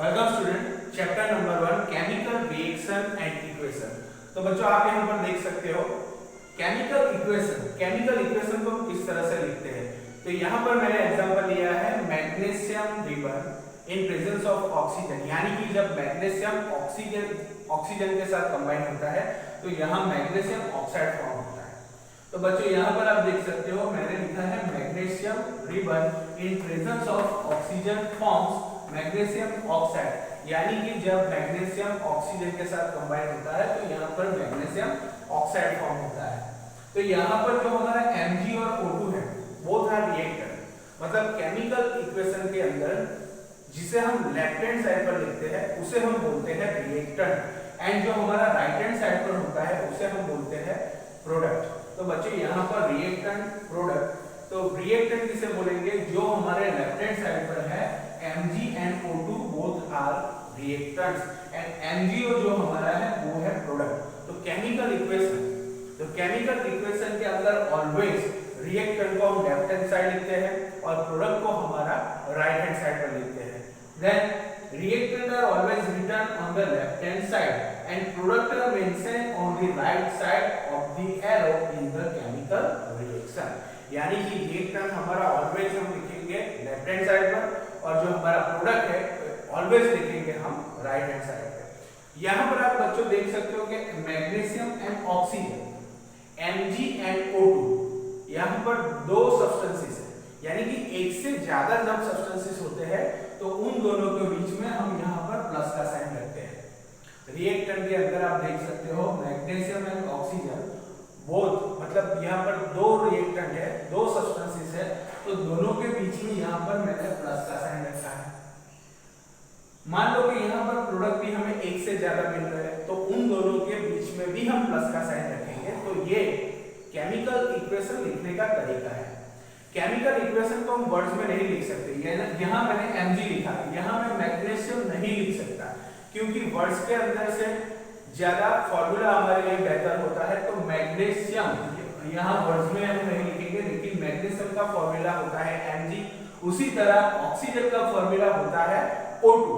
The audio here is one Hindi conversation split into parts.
Welcome student, chapter number 1 chemical reaction and equation. तो बच्चों आप यहाँ पर देख सकते हो केमिकल इक्वेशन को किस तरह से लिखते हैं। तो यहाँ पर मैंने एग्जांपल लिया है magnesium ribbon in presence of oxygen, यानी कि जब मैग्नीशियम ऑक्सीजन के साथ कंबाइन होता है तो यहाँ मैग्नीशियम ऑक्साइड फॉर्म होता है। तो बच्चों यहाँ पर आप देख सकते हो मैंने लिखा है magnesium ribbon in presence of oxygen forms magnesium oxide, यानी कि जब मैग्नीशियम ऑक्सीजन के साथ कंबाइन होता है तो यहाँ पर मैग्नीशियम ऑक्साइड फॉर्म होता है। तो यहाँ पर जो हमारा Mg और O2 है वो था रिएक्टर, मतलब केमिकल इक्वेशन के अंदर जिसे हम लेफ्ट हैंड साइड पर लिखते हैं उसे हम बोलते हैं रिएक्टेंट, एंड जो हमारा राइट हैंड साइड पर होता है उसे हम बोलते हैं प्रोडक्ट। तो बच्चों यहाँ पर रिएक्टेंट प्रोडक्ट, तो रिएक्टेंट किसे बोलेंगे, जो हमारे लेफ्ट हैंड साइड पर है Mg and O2 both are reactants and MgO जो हमारा है वो है प्रोडक्ट। तो केमिकल इक्वेशन के अंदर ऑलवेज रिएक्टेंट को हम लेफ्ट हैंड साइड लिखते हैं और प्रोडक्ट को हमारा राइट हैंड साइड पर लिखते हैं। Then reactant are always written on the left hand side and product are mention on the right side of the arrow in the chemical reaction, यानी कि रिएक्टेंट हमारा ऑलवेज हम लिखेंगे लेफ्ट हैंड साइड पर और जो हमारा प्रोडक्ट है ऑलवेज लिखेंगे हम राइट हैंड साइड पे। यहां पर आप बच्चों देख सकते हो कि magnesium and oxygen Mg and O2, यहां पर दो सब्सटेंसेस है, यानी कि एक से ज्यादा जब सब्सटेंसेस होते हैं तो उन दोनों के बीच में हम यहां पर प्लस का साइन रखते हैं। रिएक्टेंट के अंदर आप देख सकते हो मैग्नीशियम एंड ऑक्सीजन बोथ, मतलब यहाँ पर दो रिएक्टेंट है, दो सब्सटेंसेस है, तो दोनों के बीच में यहाँ पर मैंने प्लस का साइन रखा है। मान लो कि यहाँ पर प्रोडक्ट भी हमें एक से ज्यादा मिल रहा है तो उन दोनों के बीच में भी हम प्लस का साइन रखेंगे। तो ये केमिकल इक्वेशन लिखने का तरीका है। केमिकल इक्वेशन को हम वर्ड्स में नहीं लिख सकते, यहाँ मैंने Mg लिखा है, यहाँ मैं मैग्नीशियम नहीं लिख सकता क्योंकि वर्ड्स के अंदर से ज्यादा फॉर्मूला हमारे लिए बेहतर होता है। तो मैग्नीशियम यहाँ वर्ड्स में हम नहीं लिखेंगे, लेकिन मैग्नीशियम का फॉर्मूला होता है Mg, उसी तरह ऑक्सीजन का फॉर्मूला होता है O2।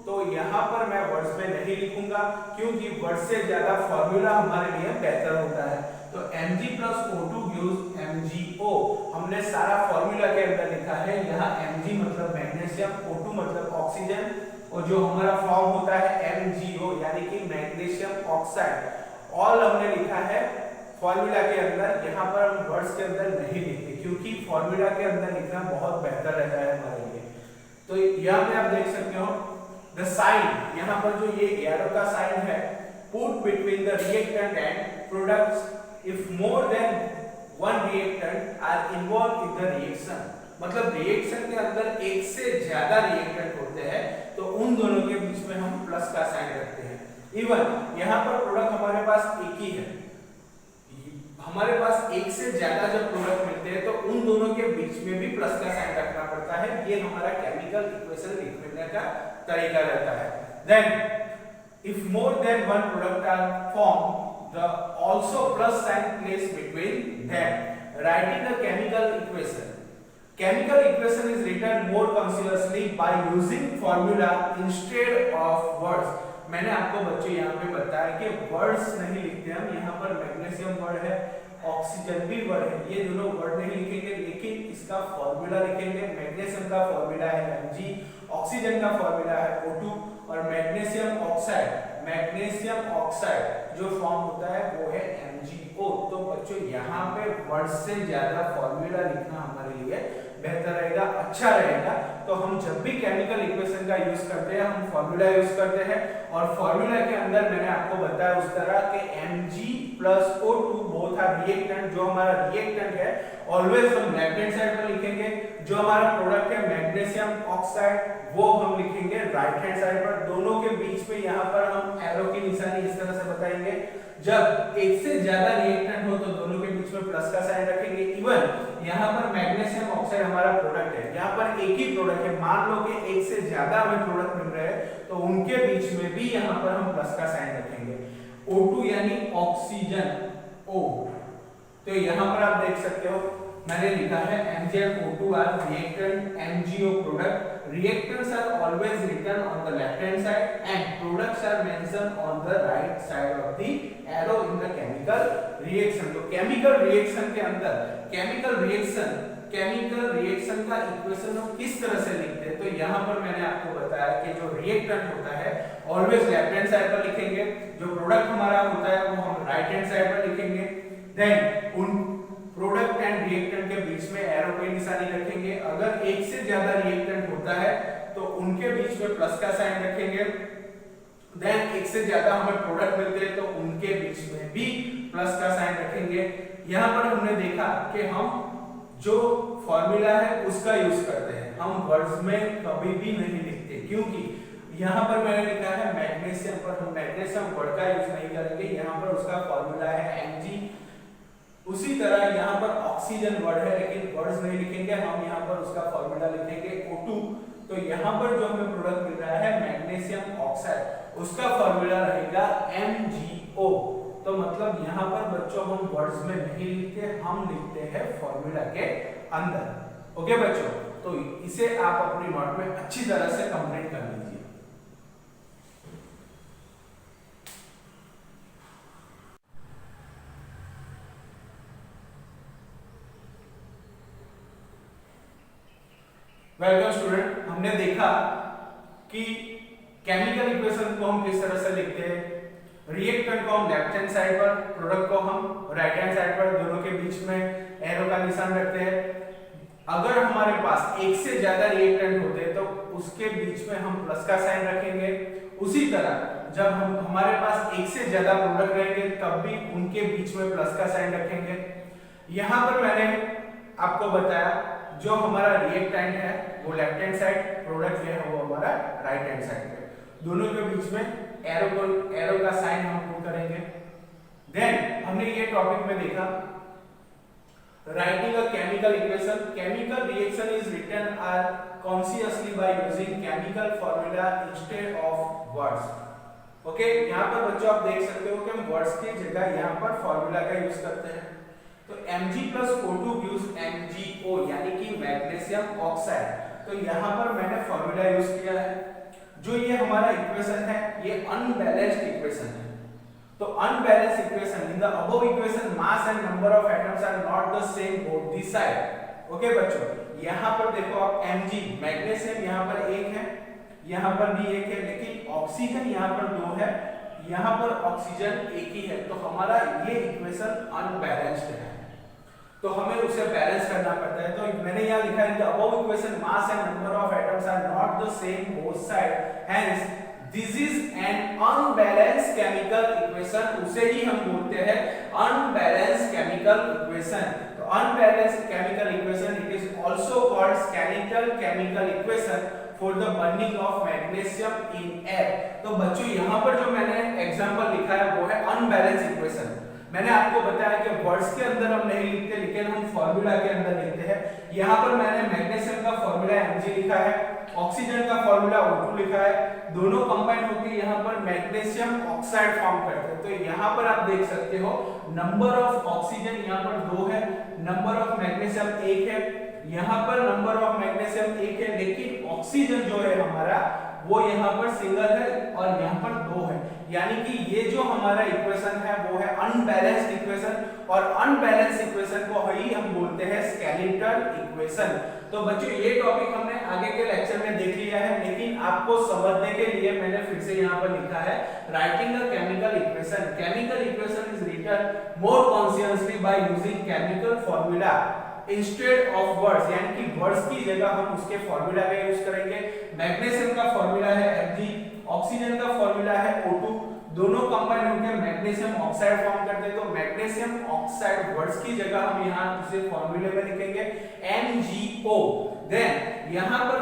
तो यहाँ पर मैं वर्ड्स में नहीं लिखूंगा क्योंकि वर्ड्स से ज्यादा फॉर्मूला हमारे लिए बेहतर होता है। तो Mg plus O2 gives MgO, हमने सारा फॉर्मूला के अंदर लिखा है। यहाँ Mg मतलब मैग्नीशियम, O2 मतलब ऑक्सीजन, और जो हमारा फॉर्म होता है MgO यानी कि मैग्नीशियम ऑक्साइड। ऑल हमने लिखा है फॉर्मूला के अंदर, यहाँ पर हम वर्ड्स के अंदर नहीं लिखते क्योंकि फॉर्मूला के अंदर लिखना बहुत बेहतर रहता है हमारे लिए। तो यहाँ पे आप देख सकते हो द साइन, यहाँ पर जो ये एरो का साइन है, put between the reactant and products if more than one reactant are involve in the reaction, मतलब रिएक्शन के अंदर एक से ज्यादा रिएक्टेंट होते हैं तो उन दोनों के बीच में हम प्लस का साइन रखते हैं। इवन यहाँ पर प्रोडक्ट हमारे पास एक ही है, हमारे पास एक से ज्यादा जब प्रोडक्ट मिलते हैं तो उन दोनों के बीच में भी प्लस का साइन रखना पड़ता है। ये हमारा केमिकल इक्वेशन लिखने का तरीका रहता है। Then if more than one product are form the also plus sign place between them, writing the chemical equation. Chemical equation is written more consciously by using formula instead of words. मैंने आपको बच्चों यहाँ पे बताया कि वर्ड्स नहीं लिखते हम, यहाँ पर मैग्नीशियम वर्ड है, ऑक्सीजन भी वर्ड है, ये दोनों वर्ड नहीं लिखेंगे लेकिन इसका फॉर्मूला लिखेंगे। मैग्नीशियम का फॉर्मूला है Mg, ऑक्सीजन का फॉर्मूला है O2 और मैग्नीशियम ऑक्साइड जो फॉर्म होता है वो है MgO। तो बच्चों यहाँ पे वर्ड से ज्यादा फॉर्मूला लिखना हमारे लिए बेहतर रहेगा, अच्छा रहेगा। तो हम जब भी केमिकल इक्वेशन का यूज करते हैं हम फॉर्मूला यूज करते हैं, और फॉर्मूला के अंदर मैंने आपको बताया उस तरह के Mg plus O2 both are reactant, जो हमारा रिएक्टेंट है ऑलवेज हम लेफ्ट हैंड साइड पर लिखेंगे, जो हमारा प्रोडक्ट है मैग्नीशियम ऑक्साइड वो हम लिखेंगे राइट हैंड साइड पर। दोनों के बीच में यहाँ पर हम एरो की निशानी इस तरह से बताएंगे, जब एक से ज्यादा रिएक्टेंट हो तो दोनों के बीच में प्लस का साइन रखेंगे। इवन यहाँ पर मैग्नीशियम ऑक्साइड हमारा प्रोडक्ट है, यहाँ पर एक ही प्रोडक्ट है, मान लो कि एक से ज्यादा हमें प्रोडक्ट मिल रहे हैं तो उनके बीच में भी यहाँ पर हम प्लस का साइन रखेंगे। O2 यानी ऑक्सीजन O, तो यहाँ पर आप देख सकते हो मैंने लिखा है Mg and O2 are reactant, MgO product, reactants are always written on the left hand side and products are mentioned on the right side of the arrow in the chemical reaction. तो chemical reaction के अंदर chemical reaction का इक्वेशन हम किस तरह से लिखते हैं, तो यहाँ पर मैंने आपको बताया कि जो रिएक्टेंट होता है ऑलवेज लेफ्ट हैंड साइड पर लिखेंगे, जो प्रोडक्ट हमारा होता है वो हम राइट हैंड साइड पर लिखेंगे। देन उन प्रोडक्ट एंड रिएक्टेंट के बीच में एरो की निशानी रखेंगे। अगर एक से ज्यादा रिएक्टेंट होता है तो उनके बीच में प्लस का साइन रखेंगे। देन एक से ज्यादा हमें प्रोडक्ट मिलते हैं तो उनके बीच में भी प्लस का साइन रखेंगे। यहाँ पर हमने देखा कि हम जो फॉर्मूला है उसका यूज करते हैं, हम वर्ड्स में कभी भी नहीं लिखते, क्योंकि यहाँ पर मैंने लिखा है मैग्नीशियम, पर हम मैग्नीशियम वर्ड का यूज नहीं करेंगे, यहाँ पर उसका फॉर्मूला है Mg। उसी तरह यहाँ पर ऑक्सीजन वर्ड है लेकिन वर्ड्स नहीं लिखेंगे, हम यहाँ पर उसका फॉर्मूला लिखेंगे O2। तो यहाँ पर जो हमें प्रोडक्ट मिल रहा है मैग्नीशियम ऑक्साइड, उसका फॉर्मूला रहेगा MgO। तो मतलब यहाँ पर बच्चों हम वर्ड्स में नहीं लिखते, हम लिखते हैं फॉर्मूला के अंदर। ओके बच्चों, तो इसे आप अपनी नोट में अच्छी तरह से कंप्लीट कर लीजिए। वेलकम स्टूडेंट, हमने देखा कि केमिकल इक्वेशन को हम किस तरह से लिखते हैं। रिएक्टेंट को हम लेफ्ट हैंड साइड पर, प्रोडक्ट को हम राइट हैंड साइड पर, दोनों के बीच में एरो का निशान रखते हैं। अगर हमारे पास एक से ज्यादा रिएक्टेंट होते हैं तो उसके बीच में हम प्लस का साइन रखेंगे। उसी तरह जब हमारे पास एक से ज्यादा प्रोडक्ट रहेंगे तब भी उनके बीच में प्लस का साइन रखेंगे। यहाँ पर मैंने आपको बताया जो हमारा रिएक्टेंट है वो लेफ्ट हैंड साइड, प्रोडक्ट जो है वो हमारा राइट हैंड साइड पे, दोनों के बीच में एरो का साइन हम पुट करेंगे। देन हमने ये टॉपिक में देखा writing a chemical equation. Chemical reaction is written are consciously by using chemical formula instead of words. Okay, यहाँ पर बच्चों आप देख सकते हो कि हम वर्ड्स की जगह यहाँ पर फॉर्मूला का यूज करते हैं। तो Mg+O2 gives MgO यानी कि मैग्नीशियम ऑक्साइड। तो यहाँ पर मैंने फॉर्मूला यूज किया है। जो ये हमारा इक्वेशन है ये अनबैलेंस्ड इक्वेशन है। तो unbalanced equation in the above equation mass and number of atoms are not the same both the side. Okay बच्चों, यहाँ पर देखो आप Mg मैग्नीशियम यहाँ पर एक है, यहाँ पर भी एक है, लेकिन ऑक्सीजन यहाँ पर दो है, यहाँ पर ऑक्सीजन एक ही है। तो हमारा ये इक्वेशन अनबैलेंस्ड है, तो हमें उसे बैलेंस करना पड़ता है। तो मैंने यहाँ लिखा है the above equation mass and number of atoms are not the same both side, hence this is an unbalanced chemical equation. उसे ही हम बोलते हैं अनबैलेंस्ड केमिकल इक्वेशन। तो unbalanced chemical equation it is also called skeletal chemical equation for the burning of magnesium in air. तो बच्चों यहाँ पर जो मैंने एग्जांपल लिखा है वो है अनबैलेंस्ड इक्वेशन। मैंने आपको बताया कि वर्ड्स के अंदर हम नहीं लिखते लेकिन हम फॉर्मूला के अंदर लिखते हैं। यहाँ पर मैंने मैग्नीशियम का फॉर्मूला Mg लिखा है, ऑक्सीजन का फॉर्मूला O2 लिखा है, दोनों कंबाइन होकर यहाँ पर मैग्नीशियम ऑक्साइड फॉर्म करते हैं। तो यहाँ पर आप देख सकते हो नंबर ऑफ ऑक्सीजन यहाँ पर 2 है, नंबर ऑफ मैग्नीशियम 1 है, यहाँ पर नंबर ऑफ मैग्नीशियम 1 है, लेकिन ऑक्सीजन जो है हमारा वो यहाँ पर सिंगल है और यहाँ पर 2 है। यानी कि ये जो हमारा इक्वेशन है वो है अनबैलेंस्ड इक्वेशन, और अनबैलेंस्ड इक्वेशन को ही हम बोलते हैं स्केलेटल इक्वेशन। तो बच्चों ये टॉपिक हमने आगे के लेक्चर में देख लिया है, लेकिन आपको समझने के लिए मैंने फिर से यहाँ पर लिखा है writing a chemical equation. Chemical equation is written more consciously by using chemical formula instead of words, यानी कि वर्ड्स की जगह हम उसके फॉर्मूला का यूज करेंगे। मैग्नीशियम का फॉर्मूला है Mg, ऑक्सीजन का फॉर्मूला है O2, दोनों कंबाइन होकर मैग्नीशियम ऑक्साइड फॉर्म करते हैं। तो मैग्नीशियम ऑक्साइड वर्ड्स की जगह हम यहाँ उसे फॉर्मूले में लिखेंगे MgO। देन यहाँ पर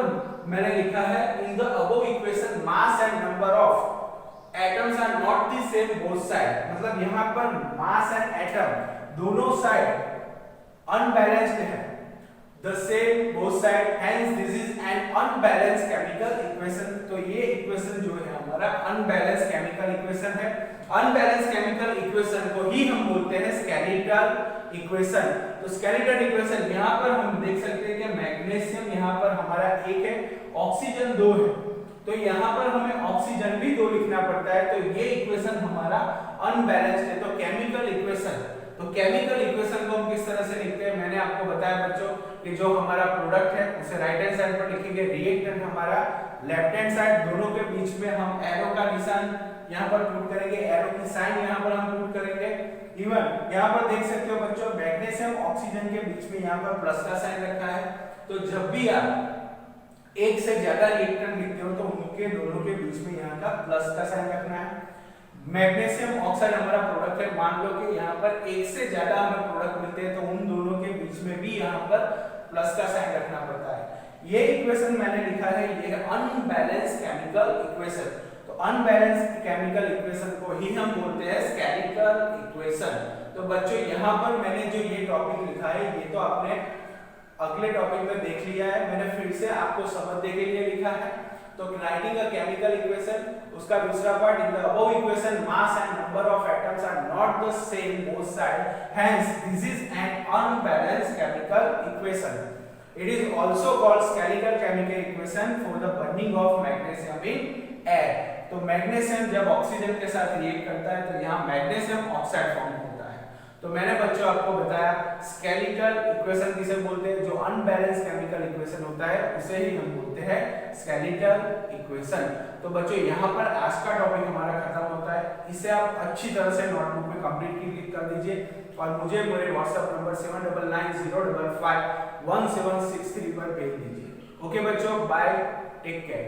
मैंने लिखा है in the above equation mass and number of atoms are not the same both side. मतलब यहाँ पर मास एंड एटम दोनों साइड अनबैलेंस्ड है, the same both side, hence this is an unbalanced chemical equation। तो ये इक्वेशन जो है हमारा अनबैलेंस केमिकल इक्वेशन है। अनबैलेंस केमिकल इक्वेशन को ही हम बोलते हैं स्केलेटल इक्वेशन। तो स्केलेटल इक्वेशन यहाँ पर हम देख सकते हैं कि मैग्नीशियम यहाँ पर हमारा 1 है, ऑक्सीजन 2 है, तो यहाँ पर हमें ऑक्सीजन भी 2 लिखना पड़ता है। तो ये इक्वेशन हमारा अनबैलेंस्ड है। तो केमिकल इक्वेशन, तो केमिकल इक्वेशन को हम किस तरह से लिखते हैं, मैंने आपको बताया बच्चों कि जो हमारा प्रोडक्ट है उसे राइट हैंड साइड पर लिखेंगे, रिएक्टेंट हमारा लेफ्ट हैंड साइड, दोनों के बीच में हम एरो का निशान यहाँ पर पुट करेंगे, एरो की साइन यहाँ पर हम पुट करेंगे। इवन यहाँ पर देख सकते हो बच्चों मैग्नीशियम ऑक्सीजन के बीच में यहाँ पर प्लस का साइन रखा है। तो जब भी आप एक से ज्यादा रिएक्टेंट लिखते हो तो उनके दोनों के बीच में यहाँ का प्लस का साइन रखना है। मैग्नीशियम ऑक्साइड हमारा प्रोडक्ट है, मान लो कि यहाँ पर एक से ज्यादा हमें प्रोडक्ट मिलते हैं तो उन दोनों के बीच में भी यहाँ पर प्लस का साइन रखना पड़ता है। ये इक्वेशन मैंने लिखा है, ये है अनबैलेंस्ड केमिकल इक्वेशन। तो अनबैलेंस्ड केमिकल इक्वेशन को ही हम बोलते हैं स्केलेटल इक्वेशन। तो बच्चों यहाँ पर मैंने जो ये टॉपिक लिखा है ये तो आपने अगले टॉपिक में देख लिया है, मैंने फिर से आपको समझने के लिए लिखा है। तो राइटिंग अ केमिकल इक्वेशन, उसका दूसरा part, in the above equation mass and number of atoms are not the same both side, hence this is an unbalanced chemical equation. It is also called skeletal chemical equation for the burning of magnesium in air. तो मैग्नीशियम जब ऑक्सीजन के साथ रिएक्ट करता है तो यहाँ मैग्नीशियम ऑक्साइड फॉर्म होता है। तो मैंने बच्चों आपको बताया स्केलेटल इक्वेशन किसे बोलते हैं, जो अनबैलेंस्ड केमिकल इक्वेशन होता है उसे ही हम बोलते हैं स्केलेटल इक्वेशन। तो बच्चों यहाँ पर आज का टॉपिक हमारा खत्म होता है। इसे आप अच्छी तरह से नोटबुक में कंप्लीट कर दीजिए और मुझे मेरे व्हाट्सएप नंबर 7990551763 पर भेज दीजिए। ओके बच्चों, बाय, टेक केयर।